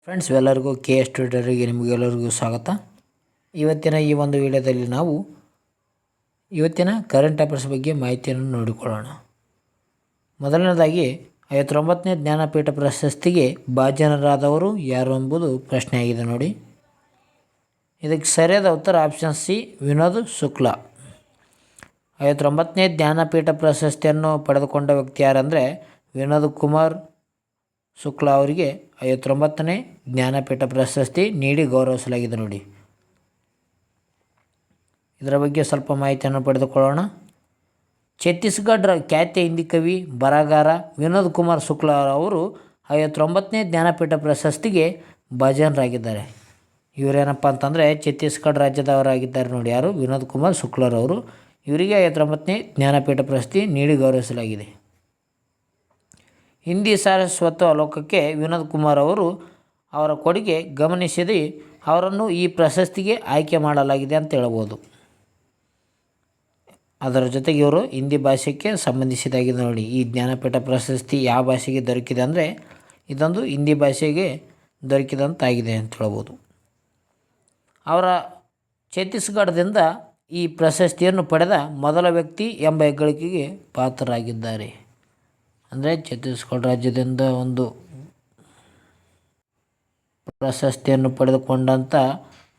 Friends, ಎಲ್ಲರಿಗೂ K S ಟ್ಯೂಟರಿಗೆ ನಿಮಗೆಲ್ಲರಿಗೂ ಸ್ವಾಗತ. ಇವತ್ತಿನ ಈ ಒಂದು ವಿಡಿಯೋದಲ್ಲಿ ನಾವು ಇವತ್ತಿನ ಕರೆಂಟ್ ಅಫೇರ್ಸ್ ಬಗ್ಗೆ ಮಾಹಿತಿಯನ್ನು ನೋಡಿಕೊಳ್ಳೋಣ. ಮೊದಲನೇದಾಗಿ 59ನೇ ಜ್ಞಾನಪೀಠ ಪ್ರಶಸ್ತಿಗೆ ಭಾಜನರಾದವರು ಯಾರು ಎಂಬುದು ಪ್ರಶ್ನೆಯಾಗಿದೆ ನೋಡಿ. ಇದಕ್ಕೆ ಸರಿಯಾದ ಉತ್ತರ ಆಪ್ಷನ್ ಸಿ, ವಿನೋದ್ ಶುಕ್ಲಾ. 59ನೇ ಜ್ಞಾನಪೀಠ ಪ್ರಶಸ್ತಿಯನ್ನು ಪಡೆದುಕೊಂಡ ವ್ಯಕ್ತಿ ಯಾರಂದರೆ ವಿನೋದ್ ಕುಮಾರ್ ಶುಕ್ಲಾ ಅವರಿಗೆ 59ನೇ ಜ್ಞಾನಪೀಠ ಪ್ರಶಸ್ತಿ ನೀಡಿ ಗೌರವಿಸಲಾಗಿದೆ ನೋಡಿ. ಇದರ ಬಗ್ಗೆ ಸ್ವಲ್ಪ ಮಾಹಿತಿಯನ್ನು ಪಡೆದುಕೊಳ್ಳೋಣ. ಛತ್ತೀಸ್ಗಢ ಖ್ಯಾತ ಹಿಂದಿ ಕವಿ ಬರಹಗಾರ ವಿನೋದ್ ಕುಮಾರ್ ಶುಕ್ಲಾ ಅವರು 59ನೇ ಜ್ಞಾನಪೀಠ ಪ್ರಶಸ್ತಿಗೆ ಭಾಜನರಾಗಿದ್ದಾರೆ. ಇವರೇನಪ್ಪ ಅಂತಂದರೆ ಛತ್ತೀಸ್ಗಢ ರಾಜ್ಯದವರಾಗಿದ್ದಾರೆ ನೋಡಿ. ಯಾರು? ವಿನೋದ್ ಕುಮಾರ್ ಶುಕ್ಲಾರವರು. ಇವರಿಗೆ 59ನೇ ಜ್ಞಾನಪೀಠ ಪ್ರಶಸ್ತಿ ನೀಡಿ ಗೌರವಿಸಲಾಗಿದೆ. ಹಿಂದಿ ಸಾರಸ್ವತ ಲೋಕಕ್ಕೆ ವಿನೋದ್ ಕುಮಾರ್ ಅವರು ಅವರ ಕೊಡುಗೆ ಗಮನಿಸಿದೆ ಅವರನ್ನು ಈ ಪ್ರಶಸ್ತಿಗೆ ಆಯ್ಕೆ ಮಾಡಲಾಗಿದೆ ಅಂತ ಹೇಳ್ಬೋದು. ಅದರ ಜೊತೆಗೆ ಇವರು ಹಿಂದಿ ಭಾಷೆಗೆ ಸಂಬಂಧಿಸಿದಾಗಿದೆ ನೋಡಿ. ಈ ಜ್ಞಾನಪೀಠ ಪ್ರಶಸ್ತಿ ಯಾವ ಭಾಷೆಗೆ ದೊರಕಿದೆ ಅಂದರೆ ಇದೊಂದು ಹಿಂದಿ ಭಾಷೆಗೆ ದೊರಕಿದಂತಾಗಿದೆ ಅಂತ ಹೇಳ್ಬೋದು. ಅವರ ಛತ್ತೀಸ್ಗಢದಿಂದ ಈ ಪ್ರಶಸ್ತಿಯನ್ನು ಪಡೆದ ಮೊದಲ ವ್ಯಕ್ತಿ ಎಂಬ ಹೆಗ್ಗಳಿಕೆಗೆ ಪಾತ್ರರಾಗಿದ್ದಾರೆ. ಅಂದರೆ ಛತ್ತೀಸ್ಗಢ ರಾಜ್ಯದಿಂದ ಒಂದು ಪ್ರಶಸ್ತಿಯನ್ನು ಪಡೆದುಕೊಂಡಂಥ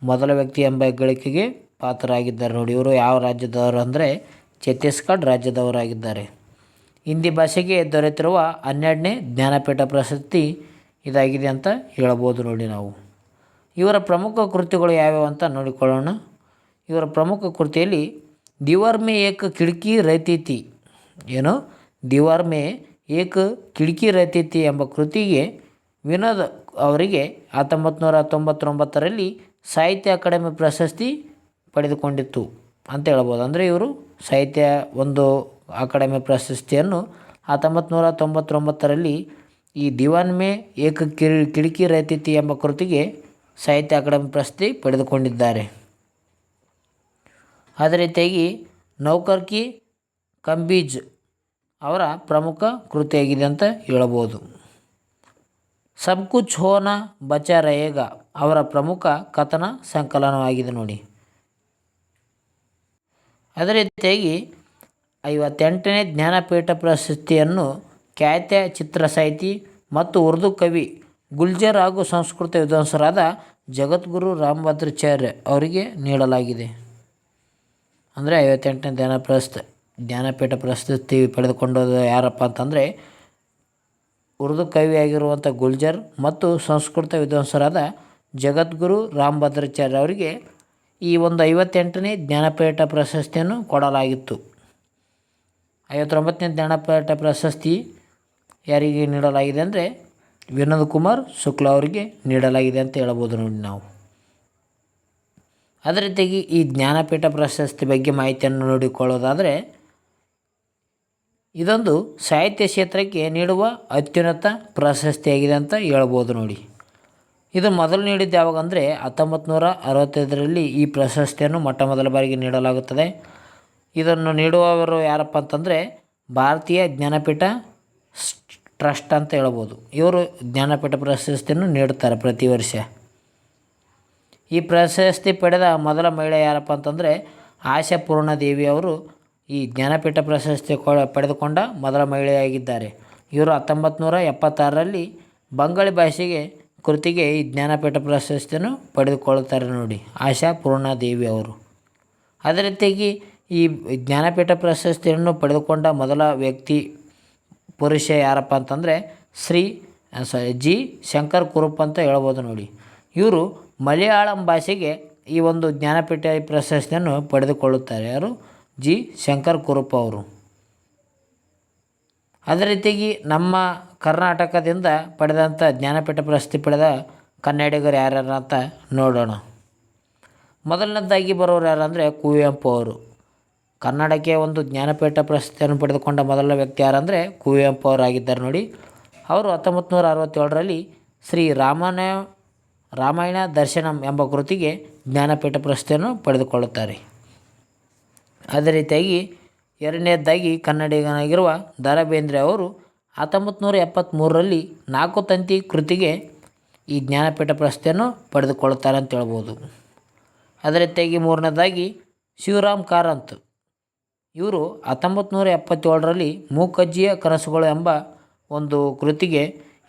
ಮೊದಲ ವ್ಯಕ್ತಿ ಎಂಬ ಹೆಗ್ಗಳಿಕೆಗೆ ಪಾತ್ರರಾಗಿದ್ದಾರೆ ನೋಡಿ. ಇವರು ಯಾವ ರಾಜ್ಯದವರು ಅಂದರೆ ಛತ್ತೀಸ್ಗಢ ರಾಜ್ಯದವರಾಗಿದ್ದಾರೆ. ಹಿಂದಿ ಭಾಷೆಗೆ ದೊರೆತಿರುವ 12ನೇ ಜ್ಞಾನಪೀಠ ಪ್ರಶಸ್ತಿ ಇದಾಗಿದೆ ಅಂತ ಹೇಳ್ಬೋದು ನೋಡಿ ನಾವು. ಇವರ ಪ್ರಮುಖ ಕೃತಿಗಳು ಯಾವ್ಯಾವ ಅಂತ ನೋಡಿಕೊಳ್ಳೋಣ. ಇವರ ಪ್ರಮುಖ ಕೃತಿಯಲ್ಲಿ ದೀವಾರ್ ಮೇ ಏಕ್ ಖಿಡ್ಕಿ ರಹತಿ ಥಿ, ಏನು ದೀವಾರ್ ಮೇ ಏಕ್ ಖಿಡ್ಕಿ ರಹತಿ ಥಿ ಎಂಬ ಕೃತಿಗೆ ವಿನೋದ್ ಅವರಿಗೆ 1999ರಲ್ಲಿ ಸಾಹಿತ್ಯ ಅಕಾಡೆಮಿ ಪ್ರಶಸ್ತಿ ಪಡೆದುಕೊಂಡಿತ್ತು ಅಂತ ಹೇಳ್ಬೋದು. ಅಂದರೆ ಇವರು ಸಾಹಿತ್ಯ ಒಂದು ಅಕಾಡೆಮಿ ಪ್ರಶಸ್ತಿಯನ್ನು 1999ರಲ್ಲಿ ಈ ದಿವಾನ್ ಮೇ ಏಕ್ ಖಿಡ್ಕಿ ರಹತಿ ಥಿ ಎಂಬ ಕೃತಿಗೆ ಸಾಹಿತ್ಯ ಅಕಾಡೆಮಿ ಪ್ರಶಸ್ತಿ ಪಡೆದುಕೊಂಡಿದ್ದಾರೆ. ಅದೇ ರೀತಿಯಾಗಿ ನೌಕರ್ ಕಿ ಕಂಬೀಜ್ ಅವರ ಪ್ರಮುಖ ಕೃತಿಯಾಗಿದೆ ಅಂತ ಹೇಳ್ಬೋದು. ಸಬ್ ಕುಚ್ ಹೋನಾ ಬಚಾ ರಹೇಗಾ ಅವರ ಪ್ರಮುಖ ಕಥನ ಸಂಕಲನವಾಗಿದೆ ನೋಡಿ. ಅದೇ ರೀತಿಯಾಗಿ 58ನೇ ಜ್ಞಾನಪೀಠ ಪ್ರಶಸ್ತಿಯನ್ನು ಖ್ಯಾತ ಚಿತ್ರ ಸಾಹಿತಿ ಮತ್ತು ಉರ್ದು ಕವಿ ಗುಲ್ಜರ್ ಹಾಗೂ ಸಂಸ್ಕೃತ ವಿದ್ವಾಂಸರಾದ ಜಗದ್ಗುರು ರಾಮಭದ್ರಾಚಾರ್ಯ ಅವರಿಗೆ ನೀಡಲಾಗಿದೆ. ಅಂದರೆ 58ನೇ ಜ್ಞಾನಪೀಠ ಪ್ರಶಸ್ತಿ ಪಡೆದುಕೊಂಡದ್ದು ಯಾರಪ್ಪ ಅಂತಂದರೆ ಉರ್ದು ಕವಿಯಾಗಿರುವಂಥ ಗುಲ್ಜರ್ ಮತ್ತು ಸಂಸ್ಕೃತ ವಿದ್ವಾಂಸರಾದ ಜಗದ್ಗುರು ರಾಮಭದ್ರಾಚಾರ್ಯ ಅವರಿಗೆ ಈ ಒಂದು 58ನೇ ಜ್ಞಾನಪೀಠ ಪ್ರಶಸ್ತಿಯನ್ನು ಕೊಡಲಾಗಿತ್ತು. 59ನೇ ಜ್ಞಾನಪೀಠ ಪ್ರಶಸ್ತಿ ಯಾರಿಗೆ ನೀಡಲಾಗಿದೆ ಅಂದರೆ ವಿನೋದ್ ಕುಮಾರ್ ಶುಕ್ಲಾ ಅವರಿಗೆ ನೀಡಲಾಗಿದೆ ಅಂತ ಹೇಳ್ಬೋದು ನೋಡಿ ನಾವು. ಅದೇ ರೀತಿಯಾಗಿ ಈ ಜ್ಞಾನಪೀಠ ಪ್ರಶಸ್ತಿ ಬಗ್ಗೆ ಮಾಹಿತಿಯನ್ನು ನೋಡಿಕೊಳ್ಳೋದಾದರೆ ಇದೊಂದು ಸಾಹಿತ್ಯ ಕ್ಷೇತ್ರಕ್ಕೆ ನೀಡುವ ಅತ್ಯುನ್ನತ ಪ್ರಶಸ್ತಿಯಾಗಿದೆ ಅಂತ ಹೇಳ್ಬೋದು ನೋಡಿ. ಇದು ಮೊದಲು ನೀಡಿದ್ದು ಯಾವಾಗ ಅಂದರೆ 1965ರಲ್ಲಿ ಈ ಪ್ರಶಸ್ತಿಯನ್ನು ಮೊಟ್ಟ ಮೊದಲ ಬಾರಿಗೆ ನೀಡಲಾಗುತ್ತದೆ. ಇದನ್ನು ನೀಡುವವರು ಯಾರಪ್ಪ ಅಂತಂದರೆ ಭಾರತೀಯ ಜ್ಞಾನಪೀಠ ಟ್ರಸ್ಟ್ ಅಂತ ಹೇಳ್ಬೋದು. ಇವರು ಜ್ಞಾನಪೀಠ ಪ್ರಶಸ್ತಿಯನ್ನು ನೀಡುತ್ತಾರೆ ಪ್ರತಿ ವರ್ಷ. ಈ ಪ್ರಶಸ್ತಿ ಪಡೆದ ಮೊದಲ ಮಹಿಳೆ ಯಾರಪ್ಪ ಅಂತಂದರೆ ಆಶಾ ಪೂರ್ಣದೇವಿ ಅವರು ಈ ಜ್ಞಾನಪೀಠ ಪ್ರಶಸ್ತಿ ಪಡೆದುಕೊಂಡ ಮೊದಲ ಮಹಿಳೆಯಾಗಿದ್ದಾರೆ. ಇವರು 1976ರಲ್ಲಿ ಬಂಗಾಳಿ ಭಾಷೆಗೆ ಕೃತಿಗೆ ಈ ಜ್ಞಾನಪೀಠ ಪ್ರಶಸ್ತಿಯನ್ನು ಪಡೆದುಕೊಳ್ಳುತ್ತಾರೆ ನೋಡಿ, ಆಶಾ ಪೂರ್ಣದೇವಿ ಅವರು. ಅದೇ ರೀತಿಯಾಗಿ ಈ ಜ್ಞಾನಪೀಠ ಪ್ರಶಸ್ತಿಯನ್ನು ಪಡೆದುಕೊಂಡ ಮೊದಲ ವ್ಯಕ್ತಿ ಪುರುಷ ಯಾರಪ್ಪ ಅಂತಂದರೆ ಜಿ ಶಂಕರ್ ಕುರುಪ್ ಅಂತ ಹೇಳ್ಬೋದು ನೋಡಿ. ಇವರು ಮಲಯಾಳಂ ಭಾಷೆಗೆ ಈ ಒಂದು ಜ್ಞಾನಪೀಠ ಪ್ರಶಸ್ತಿಯನ್ನು ಪಡೆದುಕೊಳ್ಳುತ್ತಾರೆ. ಯಾರು? ಜಿ ಶಂಕರ್ ಕುರುಪ್ ಅವರು. ಅದೇ ರೀತಿಯಾಗಿ ನಮ್ಮ ಕರ್ನಾಟಕದಿಂದ ಪಡೆದಂಥ ಜ್ಞಾನಪೀಠ ಪ್ರಶಸ್ತಿ ಪಡೆದ ಕನ್ನಡಿಗರು ಯಾರ್ಯಾರು ಅಂತ ನೋಡೋಣ. ಮೊದಲನೇದಾಗಿ ಬರೋರು ಯಾರಂದರೆ ಕುವೆಂಪು ಅವರು. ಕನ್ನಡಕ್ಕೆ ಒಂದು ಜ್ಞಾನಪೀಠ ಪ್ರಶಸ್ತಿಯನ್ನು ಪಡೆದುಕೊಂಡ ಮೊದಲ ವ್ಯಕ್ತಿ ಯಾರಂದರೆ ಕುವೆಂಪು ಅವರಾಗಿದ್ದಾರೆ ನೋಡಿ. ಅವರು 1967ರಲ್ಲಿ ಶ್ರೀ ರಾಮಾಯಣ ದರ್ಶನಂ ಎಂಬ ಕೃತಿಗೆ ಜ್ಞಾನಪೀಠ ಪ್ರಶಸ್ತಿಯನ್ನು ಪಡೆದುಕೊಳ್ಳುತ್ತಾರೆ. ಅದೇ ರೀತಿಯಾಗಿ ಎರಡನೇದಾಗಿ ಕನ್ನಡಿಗನಾಗಿರುವ ದ ರಾ ಬೇಂದ್ರೆ ಅವರು 1973ರಲ್ಲಿ 4 ತಂತಿ ಕೃತಿಗೆ ಈ ಜ್ಞಾನಪೀಠ ಪ್ರಶಸ್ತಿಯನ್ನು ಪಡೆದುಕೊಳ್ಳುತ್ತಾರೆ ಅಂತ ಹೇಳ್ಬೋದು. ಅದೇ ರೀತಿಯಾಗಿ ಮೂರನೇದಾಗಿ ಶಿವರಾಮ್ ಕಾರಂತ್. ಇವರು 1977ರಲ್ಲಿ ಮೂಕಜ್ಜಿಯ ಕನಸುಗಳು ಎಂಬ ಒಂದು ಕೃತಿಗೆ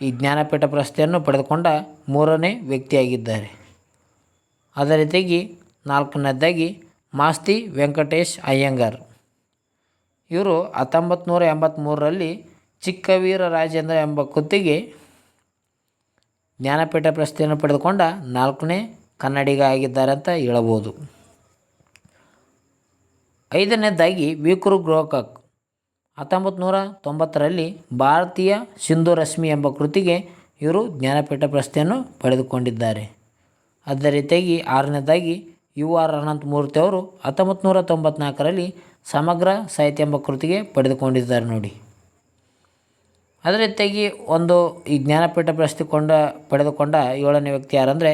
ಈ ಜ್ಞಾನಪೀಠ ಪ್ರಶಸ್ತಿಯನ್ನು ಪಡೆದುಕೊಂಡ ಮೂರನೇ ವ್ಯಕ್ತಿಯಾಗಿದ್ದಾರೆ. ಅದೇ ರೀತಿಯಾಗಿ ನಾಲ್ಕನೇದಾಗಿ ಮಾಸ್ತಿ ವೆಂಕಟೇಶ್ ಅಯ್ಯಂಗಾರ್. ಇವರು 1983ರಲ್ಲಿ ಚಿಕ್ಕವೀರ ರಾಜೇಂದ್ರ ಎಂಬ ಕೃತಿಗೆ ಜ್ಞಾನಪೀಠ ಪ್ರಶಸ್ತಿಯನ್ನು ಪಡೆದುಕೊಂಡ ನಾಲ್ಕನೇ ಕನ್ನಡಿಗ ಆಗಿದ್ದಾರೆ ಅಂತ ಹೇಳಬಹುದು. ಐದನೇದಾಗಿ ವಿಕ್ರು ಗೋಕಾಕ್. 1990ರಲ್ಲಿ ಭಾರತೀಯ ಸಿಂಧು ರಶ್ಮಿ ಎಂಬ ಕೃತಿಗೆ ಇವರು ಜ್ಞಾನಪೀಠ ಪ್ರಶಸ್ತಿಯನ್ನು ಪಡೆದುಕೊಂಡಿದ್ದಾರೆ. ಅದೇ ರೀತಿಯಾಗಿ ಆರನೇದಾಗಿ ಯು ಆರ್ ಅನಂತಮೂರ್ತಿ ಅವರು 1994ರಲ್ಲಿ ಸಮಗ್ರ ಸಾಹಿತ್ಯ ಎಂಬ ಕೃತಿಗೆ ಪಡೆದುಕೊಂಡಿದ್ದಾರೆ ನೋಡಿ. ಅದೇ ರೀತಿಯಾಗಿ ಈ ಜ್ಞಾನಪೀಠ ಪ್ರಶಸ್ತಿ ಪಡೆದುಕೊಂಡ 7ನೇ ವ್ಯಕ್ತಿ ಯಾರಂದರೆ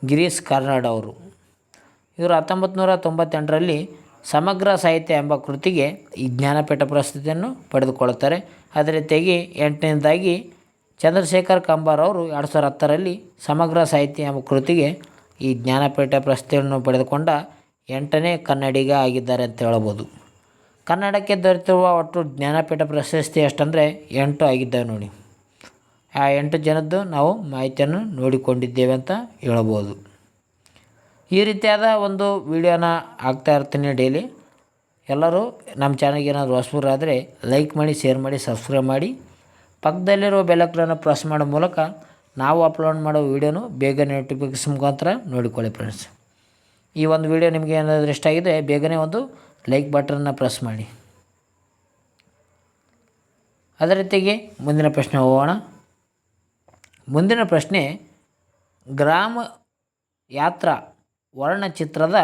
ಗಿರೀಶ್ ಕಾರ್ನಾಡ್ ಅವರು. ಇವರು 1998ರಲ್ಲಿ ಸಮಗ್ರ ಸಾಹಿತ್ಯ ಎಂಬ ಕೃತಿಗೆ ಈ ಜ್ಞಾನಪೀಠ ಪ್ರಶಸ್ತಿಯನ್ನು ಪಡೆದುಕೊಳ್ಳುತ್ತಾರೆ. ಅದೇ ರೀತಿಯಾಗಿ 8ನೇದಾಗಿ ಚಂದ್ರಶೇಖರ್ ಕಂಬಾರ್ ಅವರು 2010ರಲ್ಲಿ ಸಮಗ್ರ ಸಾಹಿತ್ಯ ಎಂಬ ಕೃತಿಗೆ ಈ ಜ್ಞಾನಪೀಠ ಪ್ರಶಸ್ತಿಯನ್ನು ಪಡೆದುಕೊಂಡ 8ನೇ ಕನ್ನಡಿಗ ಆಗಿದ್ದಾರೆ ಅಂತ ಹೇಳ್ಬೋದು. ಕನ್ನಡಕ್ಕೆ ದೊರೆತಿರುವ ಒಟ್ಟು ಜ್ಞಾನಪೀಠ ಪ್ರಶಸ್ತಿ ಎಷ್ಟಂದರೆ 8 ಆಗಿದ್ದಾವೆ ನೋಡಿ. ಆ 8 ಜನದ್ದು ನಾವು ಮಾಹಿತಿಯನ್ನು ನೋಡಿಕೊಂಡಿದ್ದೇವೆ ಅಂತ ಹೇಳ್ಬೋದು. ಈ ರೀತಿಯಾದ ಒಂದು ವಿಡಿಯೋನ ಹಾಕ್ತಾ ಇರ್ತೀನಿ ಡೈಲಿ. ಎಲ್ಲರೂ ನಮ್ಮ ಚಾನಲ್ಗೆ ಏನಾದರೂ ಹೊಸಬರಾದರೆ ಲೈಕ್ ಮಾಡಿ, ಶೇರ್ ಮಾಡಿ, ಸಬ್ಸ್ಕ್ರೈಬ್ ಮಾಡಿ. ಪಕ್ಕದಲ್ಲಿರುವ ಬೆಲ್ಲೈಕನನ್ನು ಪ್ರೆಸ್ ಮಾಡೋ ಮೂಲಕ ನಾವು ಅಪ್ಲೋಡ್ ಮಾಡೋ ವೀಡಿಯೋನು ಬೇಗ ನೋಟಿಫಿಕೇಶನ್ ಮುಖಾಂತರ ನೋಡಿಕೊಳ್ಳಿ ಫ್ರೆಂಡ್ಸ್. ಈ ಒಂದು ವಿಡಿಯೋ ನಿಮಗೆ ಏನಾದರೂ ಇಷ್ಟ ಆಗಿದೆ ಬೇಗನೆ ಒಂದು ಲೈಕ್ ಬಟನ್ನ ಪ್ರೆಸ್ ಮಾಡಿ. ಅದೇ ರೀತಿಯಾಗಿ ಮುಂದಿನ ಪ್ರಶ್ನೆ ಹೋಗೋಣ. ಮುಂದಿನ ಪ್ರಶ್ನೆ, ಗ್ರಾಮ ಯಾತ್ರಾ ವರ್ಣಚಿತ್ರದ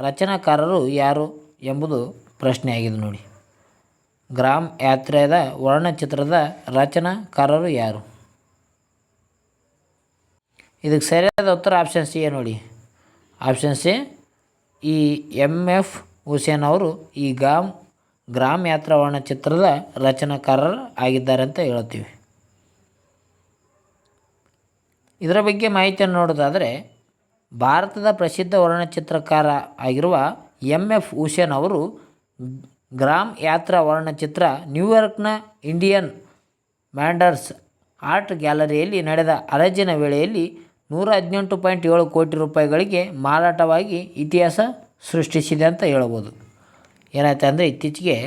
ರಚನಾಕಾರರು ಯಾರು ಎಂಬುದು ಪ್ರಶ್ನೆಯಾಗಿದೆ ನೋಡಿ. ಗ್ರಾಮ ಯಾತ್ರೆಯ ವರ್ಣಚಿತ್ರದ ರಚನಾಕಾರರು ಯಾರು? ಇದಕ್ಕೆ ಸರಿಯಾದ ಉತ್ತರ ಆಪ್ಷನ್ ಸಿ ನೋಡಿ. ಆಪ್ಷನ್ ಸಿ ಈ MF ಹುಸೇನ್ ಅವರು ಈ ಗ್ರಾಮ ಯಾತ್ರಾ ವರ್ಣಚಿತ್ರದ ರಚನಾಕಾರರು ಆಗಿದ್ದಾರೆ ಅಂತ ಹೇಳ್ತೀವಿ. ಇದರ ಬಗ್ಗೆ ಮಾಹಿತಿಯನ್ನು ನೋಡೋದಾದರೆ, ಭಾರತದ ಪ್ರಸಿದ್ಧ ವರ್ಣಚಿತ್ರಕಾರ ಆಗಿರುವ MF ಹುಸೇನ್ ಅವರು ಗ್ರಾಮ ಯಾತ್ರಾ ವರ್ಣಚಿತ್ರ ನ್ಯೂಯಾರ್ಕ್ನ ಇಂಡಿಯನ್ ಮ್ಯಾಂಡರ್ಸ್ ಆರ್ಟ್ ಗ್ಯಾಲರಿಯಲ್ಲಿ ನಡೆದ ಹರಾಜಿನ ವೇಳೆಯಲ್ಲಿ 118.7 ಕೋಟಿ ರೂಪಾಯಿಗಳಿಗೆ ಮಾರಾಟವಾಗಿ ಇತಿಹಾಸ ಸೃಷ್ಟಿಸಿದೆ ಅಂತ ಹೇಳ್ಬೋದು. ಏನಾಯ್ತು ಅಂದರೆ ಇತ್ತೀಚೆಗೆ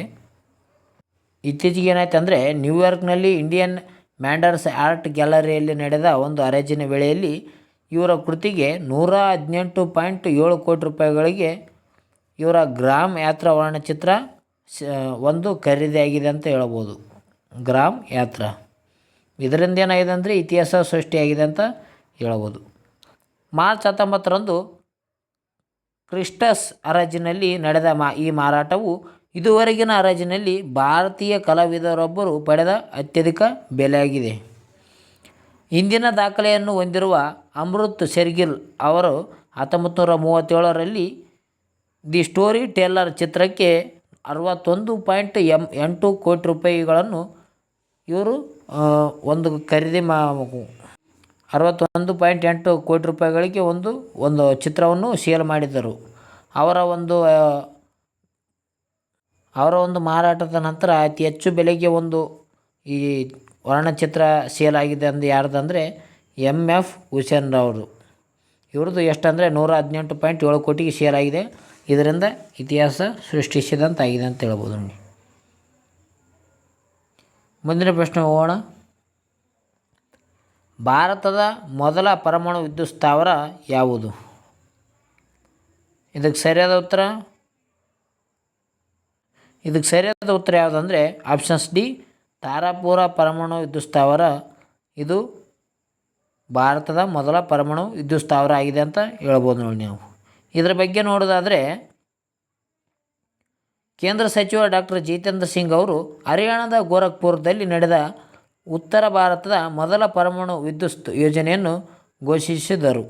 ಏನಾಯ್ತು ಅಂದರೆ ನ್ಯೂಯಾರ್ಕ್ನಲ್ಲಿ ಇಂಡಿಯನ್ ಮ್ಯಾಂಡರ್ಸ್ ಆರ್ಟ್ ಗ್ಯಾಲರಿಯಲ್ಲಿ ನಡೆದ ಒಂದು ಹರಾಜಿನ ವೇಳೆಯಲ್ಲಿ ಇವರ ಕೃತಿಗೆ 118.7 ಕೋಟಿ ರೂಪಾಯಿಗಳಿಗೆ ಇವರ ಗ್ರಾಮ ಯಾತ್ರಾ ವರ್ಣಚಿತ್ರ ಒಂದು ಖರೀದಿಯಾಗಿದೆ ಅಂತ ಹೇಳ್ಬೋದು. ಗ್ರಾಮ ಯಾತ್ರಾ ಇದರಿಂದ ಏನಾಗಿದೆ ಅಂದರೆ ಇತಿಹಾಸ ಸೃಷ್ಟಿಯಾಗಿದೆ ಅಂತ ಹೇಳ್ಬೋದು. ಮಾರ್ಚ್ 19ರಂದು ಕ್ರಿಸ್ಟಸ್ ಹರಾಜಿನಲ್ಲಿ ನಡೆದ ಈ ಮಾರಾಟವು ಇದುವರೆಗಿನ ಹರಾಜಿನಲ್ಲಿ ಭಾರತೀಯ ಕಲಾವಿದರೊಬ್ಬರು ಪಡೆದ ಅತ್ಯಧಿಕ ಬೆಲೆಯಾಗಿದೆ. ಇಂದಿನ ದಾಖಲೆಯನ್ನು ಹೊಂದಿರುವ ಅಮೃತ್ ಶೆರ್ಗಿಲ್ ಅವರು 1937ರಲ್ಲಿ ದಿ ಸ್ಟೋರಿ ಟೆಲ್ಲರ್ ಚಿತ್ರಕ್ಕೆ 61.8 ಕೋಟಿ ರೂಪಾಯಿಗಳನ್ನು ಇವರು ಒಂದು ಖರೀದಿ 61.8 ಕೋಟಿ ರೂಪಾಯಿಗಳಿಗೆ ಒಂದು ಚಿತ್ರವನ್ನು ಸೇಲ್ ಮಾಡಿದ್ದರು. ಅವರ ಒಂದು ಮಾರಾಟದ ನಂತರ ಅತಿ ಹೆಚ್ಚು ಬೆಲೆಗೆ ಈ ವರ್ಣಚಿತ್ರ ಸೇಲ್ ಆಗಿದೆ ಯಾರ್ದಂದರೆ MF ಹುಸೇನ್ ಅವರು. ಇವ್ರದ್ದು ಎಷ್ಟಂದರೆ 118.7 ಕೋಟಿಗೆ ಸೇಲ್ ಆಗಿದೆ. ಇದರಿಂದ ಇತಿಹಾಸ ಸೃಷ್ಟಿಸಿದಂತಾಗಿದೆ ಅಂತ ಹೇಳ್ಬೋದು ನೋಡಿ. ಮುಂದಿನ ಪ್ರಶ್ನೆ ಹೋಗೋಣ. ಭಾರತದ ಮೊದಲ ಪರಮಾಣು ವಿದ್ಯುತ್ ಸ್ಥಾವರ ಯಾವುದು? ಇದಕ್ಕೆ ಸರಿಯಾದ ಉತ್ತರ ಯಾವುದಂದರೆ ಆಪ್ಷನ್ಸ್ ಡಿ ತಾರಾಪುರ ಪರಮಾಣು ವಿದ್ಯುತ್ ಸ್ಥಾವರ. ಇದು ಭಾರತದ ಮೊದಲ ಪರಮಾಣು ವಿದ್ಯುತ್ ಸ್ಥಾವರ ಆಗಿದೆ ಅಂತ ಹೇಳ್ಬೋದು ನೋಡಿ ನಾವು. ಇದರ ಬಗ್ಗೆ ನೋಡೋದಾದರೆ, ಕೇಂದ್ರ ಸಚಿವ ಡಾಕ್ಟರ್ ಜಿತೇಂದ್ರ ಸಿಂಗ್ ಅವರು ಹರಿಯಾಣದ ಗೋರಖ್ಪುರದಲ್ಲಿ ನಡೆದ ಉತ್ತರ ಭಾರತದ ಮೊದಲ ಪರಮಾಣು ವಿದ್ಯುತ್ ಯೋಜನೆಯನ್ನು ಘೋಷಿಸಿದರು.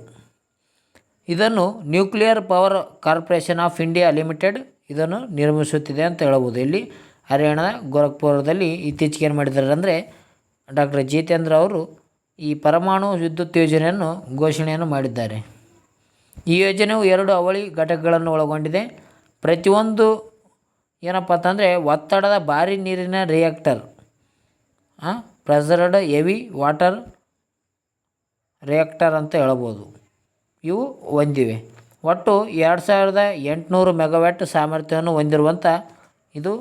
ಇದನ್ನು nuclear power corporation of India limited ಇದನ್ನು ನಿರ್ಮಿಸುತ್ತಿದೆ ಅಂತ ಹೇಳ್ಬೋದು. ಇಲ್ಲಿ ಹರಿಯಾಣದ ಗೋರಖ್ಪುರದಲ್ಲಿ ಇತ್ತೀಚೆಗೆ ಏನು ಮಾಡಿದ್ದಾರೆ ಅಂದರೆ ಡಾಕ್ಟರ್ ಜಿತೇಂದ್ರ ಅವರು ಈ ಪರಮಾಣು ವಿದ್ಯುತ್ ಯೋಜನೆಯನ್ನು ಘೋಷಣೆಯನ್ನು ಮಾಡಿದ್ದಾರೆ. ಈ ಯೋಜನೆಯು 2 ಅವಳಿ ಘಟಕಗಳನ್ನು ಒಳಗೊಂಡಿದೆ. ಪ್ರತಿಯೊಂದು ಏನಪ್ಪ ಅಂತಂದರೆ ಒತ್ತಡದ ಭಾರಿ ನೀರಿನ reactor, pressured heavy water reactor ಅಂತ ಹೇಳ್ಬೋದು, ಇವು ಹೊಂದಿವೆ. ಒಟ್ಟು 2800 ಮೆಗಾವ್ಯಾಟ್ ಸಾಮರ್ಥ್ಯವನ್ನು ಹೊಂದಿರುವಂಥ ಇದು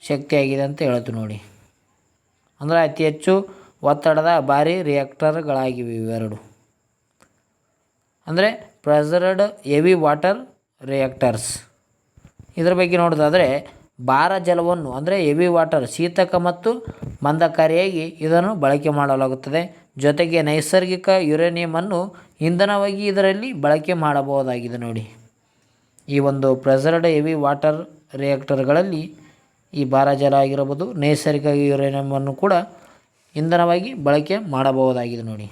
ಶಕ್ತಿಯಾಗಿದೆ ಅಂತ ಹೇಳ್ತೀವಿ ನೋಡಿ. ಅಂದರೆ ಅತಿ ಹೆಚ್ಚು ಒತ್ತಡದ ಭಾರಿ ರಿಯಾಕ್ಟರ್ಗಳಾಗಿವೆ ಇವೆರಡು. ಅಂದರೆ ಪ್ರೆಷರ್ಡ್ ಹೆವಿ ವಾಟರ್ ರಿಯಾಕ್ಟರ್ಸ್. ಇದರ ಬಗ್ಗೆ ನೋಡೋದಾದರೆ ಭಾರ ಜಲವನ್ನು ಅಂದರೆ ಹೆವಿ ವಾಟರ್ ಶೀತಕ ಮತ್ತು ಮಂದಕಾರಿಯಾಗಿ ಇದನ್ನು ಬಳಕೆ ಮಾಡಲಾಗುತ್ತದೆ. ಜೊತೆಗೆ ನೈಸರ್ಗಿಕ ಯುರೇನಿಯಮನ್ನು ಇಂಧನವಾಗಿ ಇದರಲ್ಲಿ ಬಳಕೆ ಮಾಡಬಹುದಾಗಿದೆ ನೋಡಿ. ಈ ಒಂದು ಪ್ರೆಷರ್ಡ್ ಹೆವಿ ವಾಟರ್ ರಿಯಾಕ್ಟರ್ಗಳಲ್ಲಿ ಈ ಭಾರ ಜಲ ಆಗಿರಬಹುದು, ನೈಸರ್ಗಿಕ ಯುರೇನಿಯಮನ್ನು ಕೂಡ ಇಂಧನವಾಗಿ ಬಳಕೆ ಮಾಡಬಹುದಾಗಿದೆ ನೋಡಿ.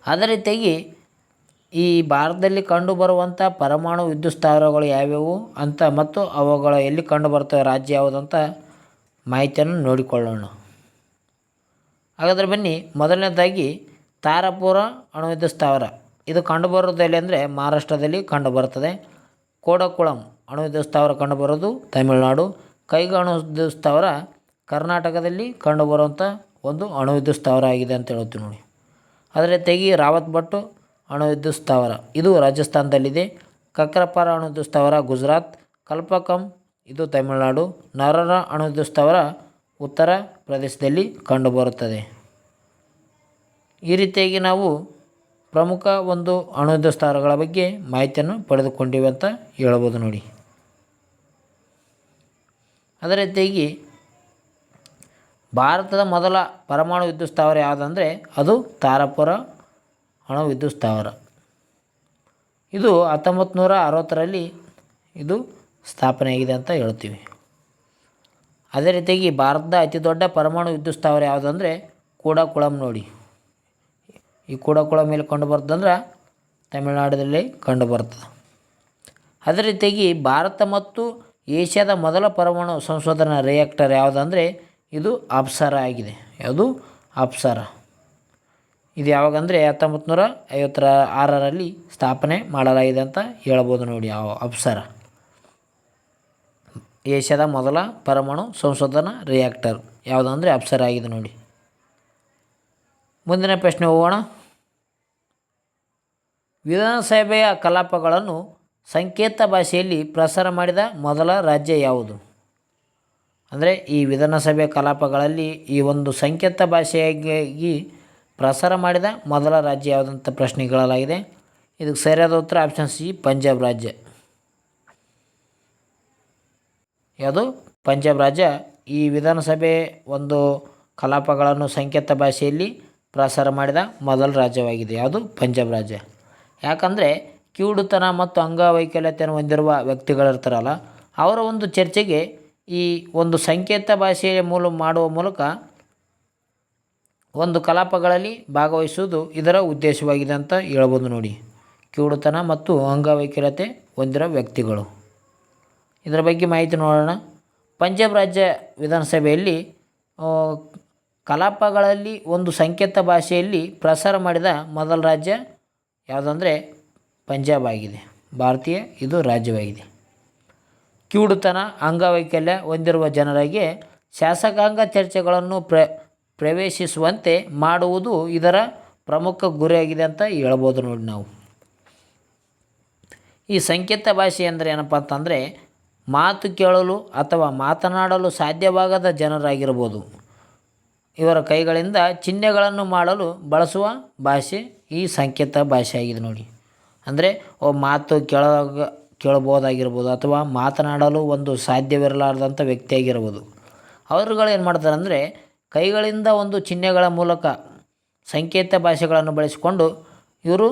ಅದೇ ರೀತಿಯಾಗಿ ಈ ಭಾರತದಲ್ಲಿ ಕಂಡುಬರುವಂಥ ಪರಮಾಣು ವಿದ್ಯುತ್ ಸ್ಥಾವರಗಳು ಯಾವ್ಯಾವು ಅಂತ ಮತ್ತು ಅವುಗಳ ಎಲ್ಲಿ ಕಂಡುಬರ್ತವೆ, ರಾಜ್ಯ ಯಾವುದಂತ ಮಾಹಿತಿಯನ್ನು ನೋಡಿಕೊಳ್ಳೋಣ. ಹಾಗಾದರೆ ಬನ್ನಿ, ಮೊದಲನೇದಾಗಿ ತಾರಾಪುರ ಅಣು ವಿದ್ಯುತ್ ಸ್ಥಾವರ. ಇದು ಕಂಡುಬರೋದಲ್ಲಿ ಅಂದರೆ ಮಹಾರಾಷ್ಟ್ರದಲ್ಲಿ ಕಂಡುಬರುತ್ತದೆ. ಕೋಡಕುಳಂ ಅಣು ವಿದ್ಯುತ್ ಸ್ಥಾವರ ಕಂಡುಬರೋದು ತಮಿಳುನಾಡು. ಕೈಗಾ ಅಣು ವಿದ್ಯುತ್ ಸ್ಥಾವರ ಕರ್ನಾಟಕದಲ್ಲಿ ಕಂಡುಬರುವಂಥ ಒಂದು ಅಣು ವಿದ್ಯುತ್ ಸ್ಥಾವರ ಆಗಿದೆ ಅಂತ ಹೇಳ್ತೀವಿ ನೋಡಿ. ಅದೇ ರೀತಿಯಾಗಿ ರಾವತ್ ಭಟ್ ಅಣು ವಿದ್ಯುತ್ ಸ್ಥಾವರ ಇದು ರಾಜಸ್ಥಾನದಲ್ಲಿದೆ. ಕಕ್ರಪಾರ ಅಣು ವಿದ್ಯುತ್ ಸ್ಥಾವರ ಗುಜರಾತ್. ಕಲ್ಪಕಂ ಇದು ತಮಿಳುನಾಡು. ನರರ ಅಣು ವಿದ್ಯುತ್ ಸ್ಥಾವರ ಉತ್ತರ ಪ್ರದೇಶದಲ್ಲಿ ಕಂಡುಬರುತ್ತದೆ. ಈ ರೀತಿಯಾಗಿ ನಾವು ಪ್ರಮುಖ ಒಂದು ಅಣು ವಿದ್ಯುತ್ ಸ್ಥಾವರಗಳ ಬಗ್ಗೆ ಮಾಹಿತಿಯನ್ನು ಪಡೆದುಕೊಂಡಿವೆ ಅಂತ ಹೇಳ್ಬೋದು ನೋಡಿ. ಅದೇ ರೀತಿಯಾಗಿ ಭಾರತದ ಮೊದಲ ಪರಮಾಣು ವಿದ್ಯುತ್ ಸ್ಥಾವರ ಯಾವುದಂದರೆ ಅದು ತಾರಾಪುರ ಅಣು ವಿದ್ಯುತ್ ಸ್ಥಾವರ. ಇದು 1960ರಲ್ಲಿ ಇದು ಸ್ಥಾಪನೆಯಾಗಿದೆ ಅಂತ ಹೇಳ್ತೀವಿ. ಅದೇ ರೀತಿಯಾಗಿ ಭಾರತದ ಅತಿ ದೊಡ್ಡ ಪರಮಾಣು ವಿದ್ಯುತ್ ಸ್ಥಾವರ ಯಾವುದಂದರೆ ಕೂಡಕುಳಂ ನೋಡಿ. ಈ ಕೂಡಕುಳಂ ಮೇಲೆ ಕಂಡುಬರ್ತದಂದ್ರೆ ತಮಿಳುನಾಡಿನಲ್ಲಿ ಕಂಡುಬರ್ತದೆ. ಅದೇ ರೀತಿಯಾಗಿ ಭಾರತ ಮತ್ತು ಏಷ್ಯಾದ ಮೊದಲ ಪರಮಾಣು ಸಂಶೋಧನಾ ರಿಯಾಕ್ಟರ್ ಯಾವುದಂದರೆ ಇದು ಅಪ್ಸರ ಆಗಿದೆ. ಯಾವುದು? ಅಪ್ಸರ. ಇದು ಯಾವಾಗಂದರೆ 1956ರಲ್ಲಿ ಸ್ಥಾಪನೆ ಮಾಡಲಾಗಿದೆ ಅಂತ ಹೇಳ್ಬೋದು ನೋಡಿ. ಅಪ್ಸರ ಏಷ್ಯಾದ ಮೊದಲ ಪರಮಾಣು ಸಂಶೋಧನಾ ರಿಯಾಕ್ಟರ್ ಯಾವುದಂದರೆ ಅಪ್ಸರ ಆಗಿದೆ ನೋಡಿ. ಮುಂದಿನ ಪ್ರಶ್ನೆ ಹೋಗೋಣ. ವಿಧಾನಸಭೆಯ ಕಲಾಪಗಳನ್ನು ಸಂಕೇತ ಭಾಷೆಯಲ್ಲಿ ಪ್ರಸಾರ ಮಾಡಿದ ಮೊದಲ ರಾಜ್ಯ ಯಾವುದು? ಅಂದರೆ ಈ ವಿಧಾನಸಭೆ ಕಲಾಪಗಳಲ್ಲಿ ಈ ಒಂದು ಸಂಕೇತ ಭಾಷೆಯಾಗಿ ಪ್ರಸಾರ ಮಾಡಿದ ಮೊದಲ ರಾಜ್ಯ ಯಾವುದಂತ ಪ್ರಶ್ನೆ ಕೇಳಲಾಗಿದೆ. ಇದಕ್ಕೆ ಸರಿಯಾದ ಉತ್ತರ ಆಪ್ಷನ್ ಸಿ, ಪಂಜಾಬ್ ರಾಜ್ಯ. ಯಾವುದು? ಪಂಜಾಬ್ ರಾಜ್ಯ ಈ ವಿಧಾನಸಭೆ ಒಂದು ಕಲಾಪಗಳನ್ನು ಸಂಕೇತ ಭಾಷೆಯಲ್ಲಿ ಪ್ರಸಾರ ಮಾಡಿದ ಮೊದಲ ರಾಜ್ಯವಾಗಿದೆ. ಯಾವುದು? ಪಂಜಾಬ್ ರಾಜ್ಯ. ಯಾಕಂದರೆ ಕಿವುಡುತನ ಮತ್ತು ಅಂಗವೈಕಲ್ಯತೆಯನ್ನು ಹೊಂದಿರುವ ವ್ಯಕ್ತಿಗಳಿರ್ತಾರಲ್ಲ, ಅವರ ಒಂದು ಚರ್ಚೆಗೆ ಈ ಒಂದು ಸಂಕೇತ ಭಾಷೆಯ ಮಾಡುವ ಮೂಲಕ ಒಂದು ಕಲಾಪಗಳಲ್ಲಿ ಭಾಗವಹಿಸುವುದು ಇದರ ಉದ್ದೇಶವಾಗಿದೆ ಅಂತ ಹೇಳ್ಬೋದು ನೋಡಿ. ಕಿವುಡುತನ ಮತ್ತು ಅಂಗವೈಕಲ್ಯತೆ ಹೊಂದಿರೋ ವ್ಯಕ್ತಿಗಳು. ಇದರ ಬಗ್ಗೆ ಮಾಹಿತಿ ನೋಡೋಣ. ಪಂಜಾಬ್ ರಾಜ್ಯ ವಿಧಾನಸಭೆಯಲ್ಲಿ ಕಲಾಪಗಳಲ್ಲಿ ಒಂದು ಸಂಕೇತ ಭಾಷೆಯಲ್ಲಿ ಪ್ರಸಾರ ಮಾಡಿದ ಮೊದಲ ರಾಜ್ಯ ಯಾವುದಂದರೆ ಪಂಜಾಬ್ ಆಗಿದೆ. ಭಾರತೀಯ ಇದು ರಾಜ್ಯವಾಗಿದೆ. ಕಿವುಡುತನ ಅಂಗವೈಕಲ್ಯ ಹೊಂದಿರುವ ಜನರಿಗೆ ಶಾಸಕಾಂಗ ಚರ್ಚೆಗಳನ್ನು ಪ್ರವೇಶಿಸುವಂತೆ ಮಾಡುವುದು ಇದರ ಪ್ರಮುಖ ಗುರಿಯಾಗಿದೆ ಅಂತ ಹೇಳ್ಬೋದು ನೋಡಿ ನಾವು. ಈ ಸಂಕೇತ ಭಾಷೆ ಅಂದರೆ ಏನಪ್ಪ ಅಂತಂದರೆ ಮಾತು ಕೇಳಲು ಅಥವಾ ಮಾತನಾಡಲು ಸಾಧ್ಯವಾಗದ ಜನರಾಗಿರ್ಬೋದು, ಇವರ ಕೈಗಳಿಂದ ಚಿಹ್ನೆಗಳನ್ನು ಮಾಡಲು ಬಳಸುವ ಭಾಷೆ ಈ ಸಂಕೇತ ಭಾಷೆ ಆಗಿದೆ ನೋಡಿ. ಅಂದರೆ ಮಾತು ಕೇಳಬಹುದಾಗಿರ್ಬೋದು ಅಥವಾ ಮಾತನಾಡಲು ಒಂದು ಸಾಧ್ಯವಿರಲಾರ್ದಂಥ ವ್ಯಕ್ತಿಯಾಗಿರ್ಬೋದು, ಅವರುಗಳು ಏನು ಮಾಡ್ತಾರೆ ಅಂದರೆ ಕೈಗಳಿಂದ ಒಂದು ಚಿಹ್ನೆಗಳ ಮೂಲಕ ಸಂಕೇತ ಭಾಷೆಗಳನ್ನು ಬಳಸಿಕೊಂಡು ಇವರು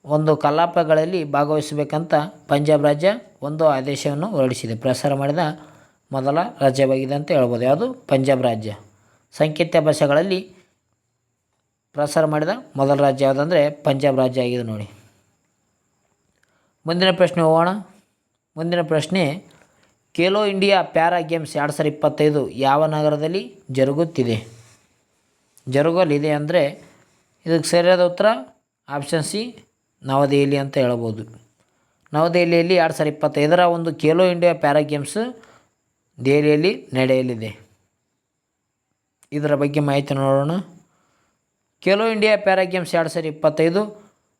ಒಂದು ಕಲಾಪಗಳಲ್ಲಿ ಭಾಗವಹಿಸಬೇಕಂತ ಪಂಜಾಬ್ ರಾಜ್ಯ ಒಂದು ಆದೇಶವನ್ನು ಹೊರಡಿಸಿದೆ. ಪ್ರಸಾರ ಮಾಡಿದ ಮೊದಲ ರಾಜ್ಯವಾಗಿದೆ ಅಂತ ಹೇಳ್ಬೋದು. ಯಾವುದು? ಪಂಜಾಬ್ ರಾಜ್ಯ ಸಂಕೇತ ಭಾಷೆಗಳಲ್ಲಿ ಪ್ರಸಾರ ಮಾಡಿದ ಮೊದಲ ರಾಜ್ಯ ಯಾವುದಂದರೆ ಪಂಜಾಬ್ ರಾಜ್ಯ ಆಗಿದೆ ನೋಡಿ. ಮುಂದಿನ ಪ್ರಶ್ನೆ ಹೋಗೋಣ. ಮುಂದಿನ ಪ್ರಶ್ನೆ, ಖೇಲೋ ಇಂಡಿಯಾ ಪ್ಯಾರಾ ಗೇಮ್ಸ್ 2025 ಯಾವ ನಗರದಲ್ಲಿ ಜರುಗುತ್ತಿದೆ? ಜರುಗಲ್ ಇದೆ ಅಂದರೆ ಇದಕ್ಕೆ ಸರಿಯಾದ ಉತ್ತರ ಆಪ್ಷನ್ ಸಿ ನವದೆಹಲಿ ಅಂತ ಹೇಳ್ಬೋದು. ನವದೆಹಲಿಯಲ್ಲಿ 2025ರ ಒಂದು ಖೇಲೋ ಇಂಡಿಯಾ ಪ್ಯಾರಾ ಗೇಮ್ಸ್ ದೆಹಲಿಯಲ್ಲಿ ನಡೆಯಲಿದೆ. ಇದರ ಬಗ್ಗೆ ಮಾಹಿತಿ ನೋಡೋಣ. Khelo India para games 2025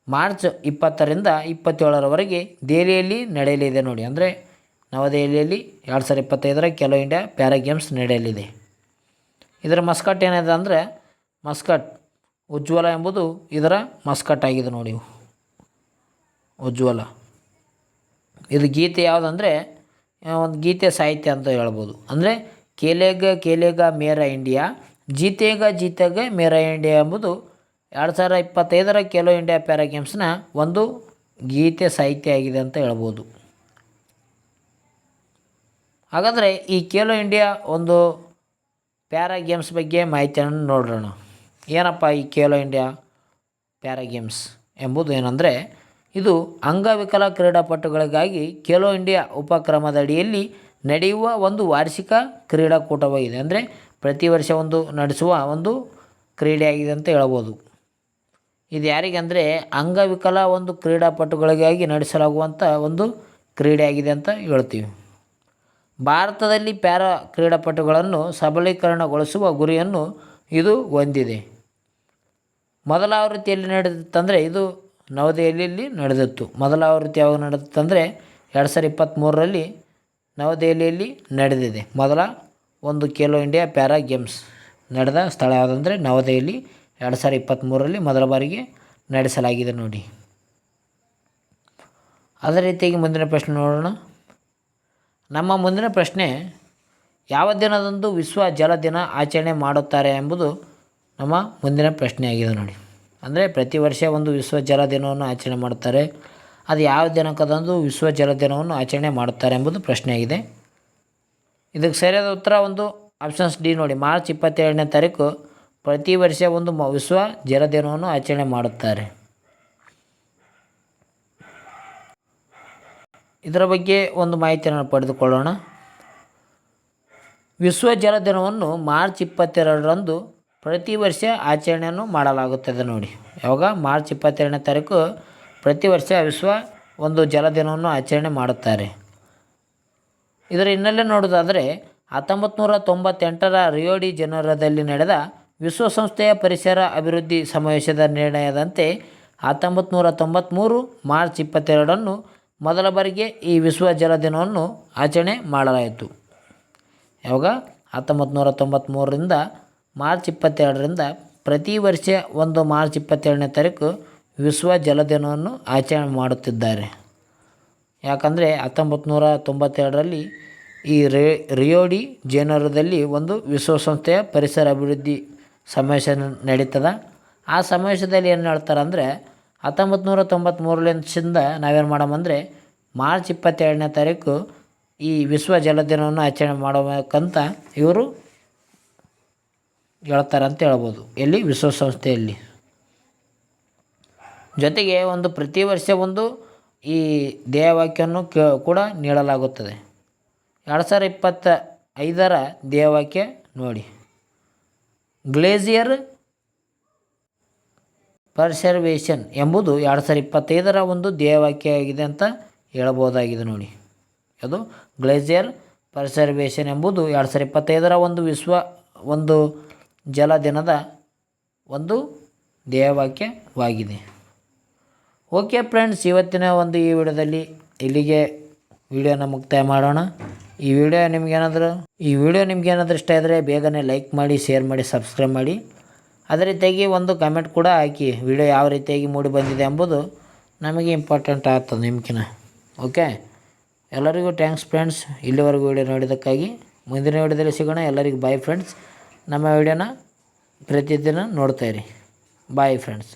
March 20ರಿಂದ 27ರವರೆಗೆ ದೆಹಲಿಯಲ್ಲಿ ನಡೆಯಲಿದೆ ನೋಡಿ. ಅಂದರೆ ನವದೆಹಲಿಯಲ್ಲಿ 2025ರ ಖೇಲೋ ಇಂಡಿಯಾ ಪ್ಯಾರಾ ಗೇಮ್ಸ್ ನಡೆಯಲಿದೆ. ಇದರ ಮಸ್ಕಟ್ ಏನಿದೆ ಅಂದರೆ ಮಸ್ಕಟ್ ಉಜ್ವಲ ಎಂಬುದು ಇದರ ಮಸ್ಕಟ್ ಆಗಿದೆ ನೋಡಿ, ಉಜ್ವಲ. ಇದು ಗೀತೆ ಯಾವುದಂದರೆ ಒಂದು ಗೀತೆ ಸಾಹಿತ್ಯ ಅಂತ ಹೇಳ್ಬೋದು. ಅಂದರೆ ಕೇಲೇಗ ಮೇರಾ ಇಂಡಿಯಾ, ಜೀತೇಗ ಮೇರಾ ಇಂಡಿಯಾ ಎಂಬುದು 2025ರ ಖೇಲೋ ಇಂಡಿಯಾ ಪ್ಯಾರಾ ಗೇಮ್ಸ್ನ ಒಂದು ಗೀತೆ ಸಾಹಿತ್ಯ ಆಗಿದೆ ಅಂತ ಹೇಳ್ಬೋದು. ಹಾಗಾದರೆ ಈ ಖೇಲೋ ಇಂಡಿಯಾ ಒಂದು ಪ್ಯಾರಾ ಗೇಮ್ಸ್ ಬಗ್ಗೆ ಮಾಹಿತಿಯನ್ನು ನೋಡೋಣ. ಏನಪ್ಪ ಈ ಖೇಲೋ ಇಂಡಿಯಾ ಪ್ಯಾರಾ ಗೇಮ್ಸ್ ಎಂಬುದು ಏನಂದರೆ, ಇದು ಅಂಗವಿಕಲ ಕ್ರೀಡಾಪಟುಗಳಿಗಾಗಿ ಖೇಲೋ ಇಂಡಿಯಾ ಉಪಕ್ರಮದಡಿಯಲ್ಲಿ ನಡೆಯುವ ಒಂದು ವಾರ್ಷಿಕ ಕ್ರೀಡಾಕೂಟವಾಗಿದೆ. ಅಂದರೆ ಪ್ರತಿ ವರ್ಷ ಒಂದು ನಡೆಸುವ ಒಂದು ಕ್ರೀಡೆಯಾಗಿದೆ ಅಂತ ಹೇಳ್ಬೋದು. ಇದು ಯಾರಿಗೆ ಅಂದರೆ ಅಂಗವಿಕಲ ಒಂದು ಕ್ರೀಡಾಪಟುಗಳಿಗಾಗಿ ನಡೆಸಲಾಗುವಂಥ ಒಂದು ಕ್ರೀಡೆಯಾಗಿದೆ ಅಂತ ಹೇಳ್ತೀವಿ. ಭಾರತದಲ್ಲಿ ಪ್ಯಾರಾ ಕ್ರೀಡಾಪಟುಗಳನ್ನು ಸಬಲೀಕರಣಗೊಳಿಸುವ ಗುರಿಯನ್ನು ಇದು ಹೊಂದಿದೆ. ಮೊದಲ ಆವೃತ್ತಿಯಲ್ಲಿ ನಡೆದಿತ್ತಂದರೆ ಇದು ನವದೆಹಲಿಯಲ್ಲಿ ನಡೆದಿತ್ತು. ಮೊದಲ ಆವೃತ್ತಿ ಯಾವಾಗ ನಡೆದಿತ್ತಂದರೆ 2023ರಲ್ಲಿ ನವದೆಹಲಿಯಲ್ಲಿ ನಡೆದಿದೆ. ಮೊದಲ ಒಂದು ಖೇಲೋ ಇಂಡಿಯಾ ಪ್ಯಾರಾ ಗೇಮ್ಸ್ ನಡೆದ ಸ್ಥಳ ಯಾವುದಂದರೆ ನವದೆಹಲಿ. 2023ರಲ್ಲಿ ಮೊದಲ ಬಾರಿಗೆ ನಡೆಸಲಾಗಿದೆ ನೋಡಿ. ಅದೇ ರೀತಿಯಾಗಿ ಮುಂದಿನ ಪ್ರಶ್ನೆ ನೋಡೋಣ. ನಮ್ಮ ಮುಂದಿನ ಪ್ರಶ್ನೆ, ಯಾವ ದಿನದಂದು ವಿಶ್ವ ಜಲ ದಿನ ಆಚರಣೆ ಮಾಡುತ್ತಾರೆ ಎಂಬುದು ನಮ್ಮ ಮುಂದಿನ ಪ್ರಶ್ನೆಯಾಗಿದೆ ನೋಡಿ. ಅಂದರೆ ಪ್ರತಿ ವರ್ಷ ಒಂದು ವಿಶ್ವ ಜಲ ದಿನವನ್ನು ಆಚರಣೆ ಮಾಡುತ್ತಾರೆ. ಅದು ಯಾವ ದಿನಾಂಕದಂದು ವಿಶ್ವ ಜಲ ದಿನವನ್ನು ಆಚರಣೆ ಮಾಡುತ್ತಾರೆ ಎಂಬುದು ಪ್ರಶ್ನೆಯಾಗಿದೆ. ಇದಕ್ಕೆ ಸರಿಯಾದ ಉತ್ತರ ಒಂದು ಆಪ್ಷನ್ಸ್ ಡಿ ನೋಡಿ, ಮಾರ್ಚ್ 27ನೇ ತಾರೀಕು ಪ್ರತಿ ವರ್ಷ ಒಂದು ವಿಶ್ವ ಜಲ ದಿನವನ್ನು ಆಚರಣೆ ಮಾಡುತ್ತಾರೆ. ಇದರ ಬಗ್ಗೆ ಒಂದು ಮಾಹಿತಿಯನ್ನು ಪಡೆದುಕೊಳ್ಳೋಣ. ವಿಶ್ವ ಜಲ ದಿನವನ್ನು ಮಾರ್ಚ್ 22ರಂದು ಪ್ರತಿ ವರ್ಷ ಆಚರಣೆಯನ್ನು ಮಾಡಲಾಗುತ್ತದೆ ನೋಡಿ. ಯಾವಾಗ ಮಾರ್ಚ್ 22ನೇ ತಾರೀಕು ಪ್ರತಿ ವರ್ಷ ವಿಶ್ವ ಒಂದು ಜಲ ದಿನವನ್ನು ಆಚರಣೆ ಮಾಡುತ್ತಾರೆ. ಇದರ ಹಿನ್ನೆಲೆ ನೋಡೋದಾದರೆ 1998ರ ರಿಯೋ ಡಿ ಜನೈರೊದಲ್ಲಿ ನಡೆದ ವಿಶ್ವಸಂಸ್ಥೆಯ ಪರಿಸರ ಅಭಿವೃದ್ಧಿ ಸಮಾವೇಶದ ನಿರ್ಣಯದಂತೆ 1993 ಮಾರ್ಚ್ 22ರಂದು ಮೊದಲ ಬಾರಿಗೆ ಈ ವಿಶ್ವ ಜಲ ದಿನವನ್ನು ಆಚರಣೆ ಮಾಡಲಾಯಿತು. ಯಾವಾಗ 1993ರಿಂದ ಮಾರ್ಚ್ 22ರಿಂದ ಪ್ರತಿ ವರ್ಷ ಒಂದು ಮಾರ್ಚ್ 22ನೇ ತಾರೀಕು ವಿಶ್ವ ಜಲ ದಿನವನ್ನು ಆಚರಣೆ ಮಾಡುತ್ತಿದ್ದಾರೆ. ಯಾಕಂದರೆ 1992ರಲ್ಲಿ ಈ ರಿಯೋ ಡಿ ಜನೈರೊದಲ್ಲಿ ಒಂದು ವಿಶ್ವಸಂಸ್ಥೆಯ ಪರಿಸರ ಅಭಿವೃದ್ಧಿ ಸಮಾವೇಶ ನಡೀತದ. ಆ ಸಮಾವೇಶದಲ್ಲಿ ಏನು ಹೇಳ್ತಾರೆ ಅಂದರೆ 1993ಲಿಂದ ನಾವೇನು ಮಾಡಮಂದರೆ ಮಾರ್ಚ್ 22ನೇ ತಾರೀಕು ಈ ವಿಶ್ವ ಜಲ ದಿನವನ್ನು ಆಚರಣೆ ಮಾಡಬೇಕಂತ ಇವರು ಹೇಳ್ತಾರೆ ಅಂತ ಹೇಳ್ಬೋದು. ಎಲ್ಲಿ ವಿಶ್ವಸಂಸ್ಥೆಯಲ್ಲಿ. ಜೊತೆಗೆ ಒಂದು ಪ್ರತಿ ವರ್ಷ ಒಂದು ಈ ಧ್ಯೇಯವಾಕ್ಯವನ್ನು ಕೂಡ ನೀಡಲಾಗುತ್ತದೆ. 2025ರ ಧ್ಯೇಯವಾಕ್ಯ ನೋಡಿ, ಗ್ಲೇಸಿಯರ್ ಪರ್ಸರ್ವೇಷನ್ ಎಂಬುದು 2025ರ ಒಂದು ಧ್ಯೇಯವಾಕ್ಯ ಆಗಿದೆ ಅಂತ ಹೇಳ್ಬೋದಾಗಿದೆ ನೋಡಿ. ಅದು ಗ್ಲೇಸಿಯರ್ ಪರ್ಸರ್ವೇಷನ್ ಎಂಬುದು 2025ರ ಒಂದು ವಿಶ್ವ ಒಂದು ಜಲ ದಿನದ ಒಂದು ಧ್ಯೇಯವಾಕ್ಯವಾಗಿದೆ. ಓಕೆ ಫ್ರೆಂಡ್ಸ್, ಇವತ್ತಿನ ಒಂದು ಈ ವಿಡಿಯೋದಲ್ಲಿ ಇಲ್ಲಿಗೆ ವಿಡಿಯೋನ ಮುಕ್ತಾಯ ಮಾಡೋಣ. ಈ ವಿಡಿಯೋ ನಿಮಗೇನಾದರೂ ಇಷ್ಟ ಇದ್ದರೆ ಬೇಗನೆ ಲೈಕ್ ಮಾಡಿ, ಶೇರ್ ಮಾಡಿ, ಸಬ್ಸ್ಕ್ರೈಬ್ ಮಾಡಿ. ಅದೇ ರೀತಿಯಾಗಿ ಒಂದು ಕಮೆಂಟ್ ಕೂಡ ಹಾಕಿ, ವಿಡಿಯೋ ಯಾವ ರೀತಿಯಾಗಿ ಮೂಡಿ ಬಂದಿದೆ ಎಂಬುದು ನಮಗೆ ಇಂಪಾರ್ಟೆಂಟ್ ಆಗ್ತದೆ ನಿಮ್ಕಿನ. ಓಕೆ, ಎಲ್ಲರಿಗೂ ಥ್ಯಾಂಕ್ಸ್ ಫ್ರೆಂಡ್ಸ್, ಇಲ್ಲಿವರೆಗೂ ವಿಡಿಯೋ ನೋಡಿದ್ದಕ್ಕಾಗಿ. ಮುಂದಿನ ವಿಡಿಯೋದಲ್ಲಿ ಸಿಗೋಣ. ಎಲ್ಲರಿಗೂ ಬಾಯ್ ಫ್ರೆಂಡ್ಸ್. ನಮ್ಮ ವಿಡಿಯೋನ ಪ್ರತಿದಿನ ನೋಡ್ತಾಯಿರಿ. Bye friends.